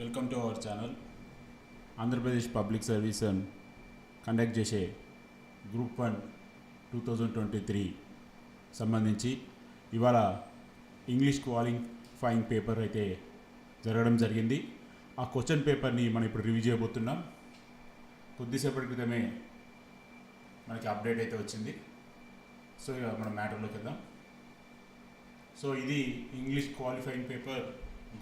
Welcome to our channel. Andhra Pradesh public service conduct చేసే group 1 2023 సంబంధించి ఇవాళ ఇంగ్లీష్ క్వాలిఫైయింగ్ పేపర్ అయితే జరగడం జరిగింది. ఆ క్వశ్చన్ పేపర్ని మనం ఇప్పుడు రివ్యూ చేయబోతున్నాం. కొద్దిసేపటి క్రితమే మనకి అప్డేట్ అయితే వచ్చింది. సో ఇక మనం మ్యాటర్లోకి వెళ్దాం. సో ఇది ఇంగ్లీష్ క్వాలిఫైయింగ్ పేపర్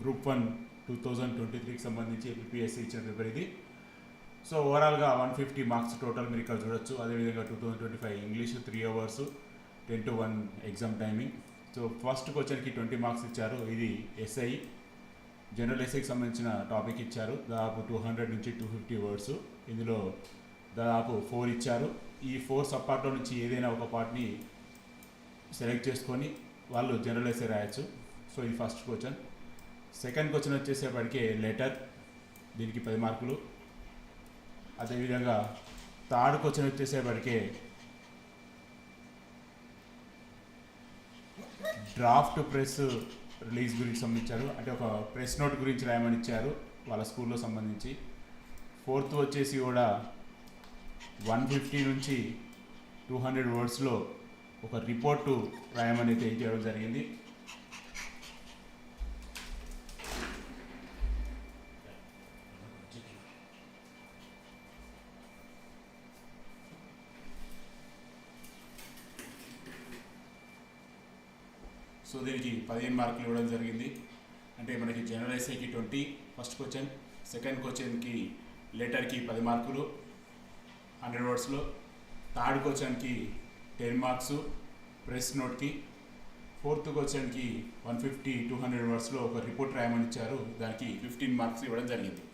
గ్రూప్ 1 2023కి సంబంధించి ఏపీఎస్సీ ఇచ్చిన పేపర్ ఇది. సో ఓవరాల్గా 150 మార్క్స్ టోటల్ మీరు ఇక్కడ చూడొచ్చు. అదేవిధంగా 2025 English 3 hours 10 to 1 exam timing. So first క్వశ్చన్కి 20 మార్క్స్ ఇచ్చారు. ఇది ఎస్ఐ జనరల్ ఎస్ఐకి సంబంధించిన టాపిక్ ఇచ్చారు. దాదాపు 200 నుంచి 250 words. ఇందులో దాదాపు 4 ఇచ్చారు. ఈ 4 సబ్ పార్ట్లో నుంచి ఏదైనా ఒక పార్ట్ని సెలెక్ట్ చేసుకొని వాళ్ళు జనరల్ ఎస్ఐ రాయొచ్చు. సో ఇది ఫస్ట్ క్వశ్చన్. సెకండ్ క్వశ్చన్ వచ్చేసేపటికే లెటర్, దీనికి 10 మార్కులు. అదేవిధంగా థర్డ్ క్వశ్చన్ వచ్చేసేపటికే డ్రాఫ్ట్ ప్రెస్ రిలీజ్ గురించి సంబంధించారు, అంటే ఒక ప్రెస్ నోట్ గురించి రాయమని ఇచ్చారు వాళ్ళ స్కూల్లో సంబంధించి. ఫోర్త్ వచ్చేసి కూడా 150 నుంచి 200 wordsలో ఒక రిపోర్టు రాయమని అయితే చేయడం జరిగింది. సో దీనికి 15 మార్కులు ఇవ్వడం జరిగింది. అంటే మనకి జనరల్ ఎస్ఐకి 20 ఫస్ట్ క్వశ్చన్, సెకండ్ క్వశ్చన్కి లెటర్కి 10 మార్కులు 100 wordsలో, థర్డ్ క్వశ్చన్కి 10 మార్క్స్ ప్రెస్ నోట్కి, ఫోర్త్ క్వశ్చన్కి 150-200 wordsలో ఒక రిపోర్ట్ రాయమని ఇచ్చారు, దానికి 15 మార్క్స్ ఇవ్వడం జరిగింది.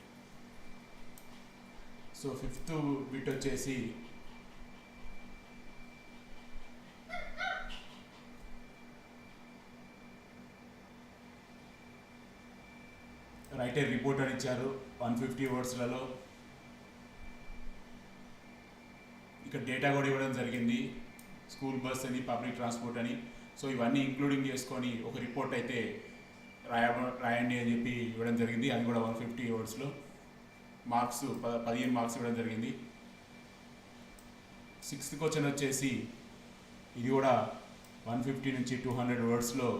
సో ఫిఫ్త్ బిట్ వచ్చేసి రైటర్ రిపోర్ట్ అని ఇచ్చారు 150 wordsలలో. ఇక్కడ డేటా కూడా ఇవ్వడం జరిగింది, స్కూల్ బస్ అని, పబ్లిక్ ట్రాన్స్పోర్ట్ అని. సో ఇవన్నీ ఇంక్లూడింగ్ చేసుకొని ఒక రిపోర్ట్ అయితే రాయండి అని చెప్పి ఇవ్వడం జరిగింది. అది కూడా 150 wordsలో. మార్క్స్ 15 మార్క్స్ ఇవ్వడం జరిగింది. సిక్స్త్ క్వశ్చన్ వచ్చేసి ఇది కూడా 150 నుంచి 200 wordsలో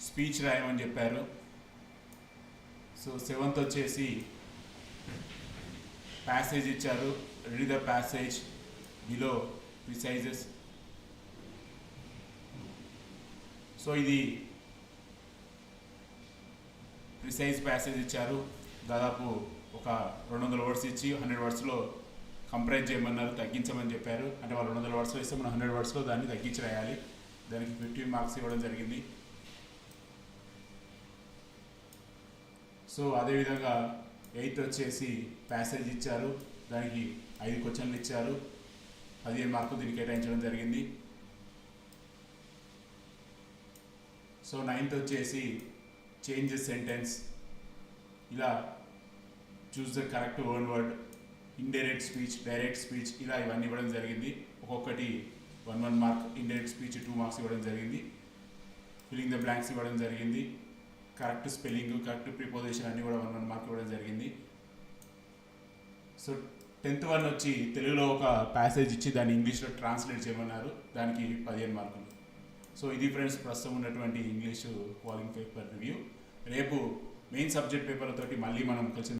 స్పీచ్ రాయమని చెప్పారు. సో సెవెంత్ వచ్చేసి ప్యాసేజ్ ఇచ్చారు, read the passage below precises. So ఇది ప్రిసైజ్ ప్యాసేజ్ ఇచ్చారు, దాదాపు ఒక 200 words ఇచ్చి 100 wordsలో కంప్రైజ్ చేయమన్నారు, తగ్గించమని చెప్పారు. అంటే వాళ్ళు 200 wordsలో ఇస్తే మనం 100 wordsలో దాన్ని తగ్గించి రాయాలి. దానికి 15 మార్క్స్ ఇవ్వడం జరిగింది. సో అదేవిధంగా ఎయిత్ వచ్చేసి ప్యాసేజ్ ఇచ్చారు, దానికి 5 క్వశ్చన్లు ఇచ్చారు, 15 మార్కులు దీనికి కేటాయించడం జరిగింది. సో నైన్త్ వచ్చేసి చేంజ్ సెంటెన్స్, ఇలా choose the correct word, indirect speech, direct speech, ఇలా ఇవన్నీ ఇవ్వడం జరిగింది. ఒక్కొక్కటి 1 మార్క్, ఇండైరెక్ట్ స్పీచ్ 2 మార్క్స్ ఇవ్వడం జరిగింది. ఫిల్లింగ్ ద బ్లాంక్స్ ఇవ్వడం జరిగింది. కరెక్ట్ స్పెల్లింగ్, కరెక్ట్ ప్రిపోజిషన్ అన్నీ కూడా 1 మార్క్ ఇవ్వడం జరిగింది. సో 10th వన్ వచ్చి తెలుగులో ఒక ప్యాసేజ్ ఇచ్చి దాన్ని ఇంగ్లీష్లో ట్రాన్స్లేట్ చేయమన్నారు, దానికి 15 మార్కులు. సో ఇది ఫ్రెండ్స్ ప్రస్తుతం ఉన్నటువంటి ఇంగ్లీషు క్వాలిఫైయింగ్ పేపర్ రివ్యూ. రేపు మెయిన్ సబ్జెక్ట్ పేపర్లతోటి మళ్ళీ మనం కలిసి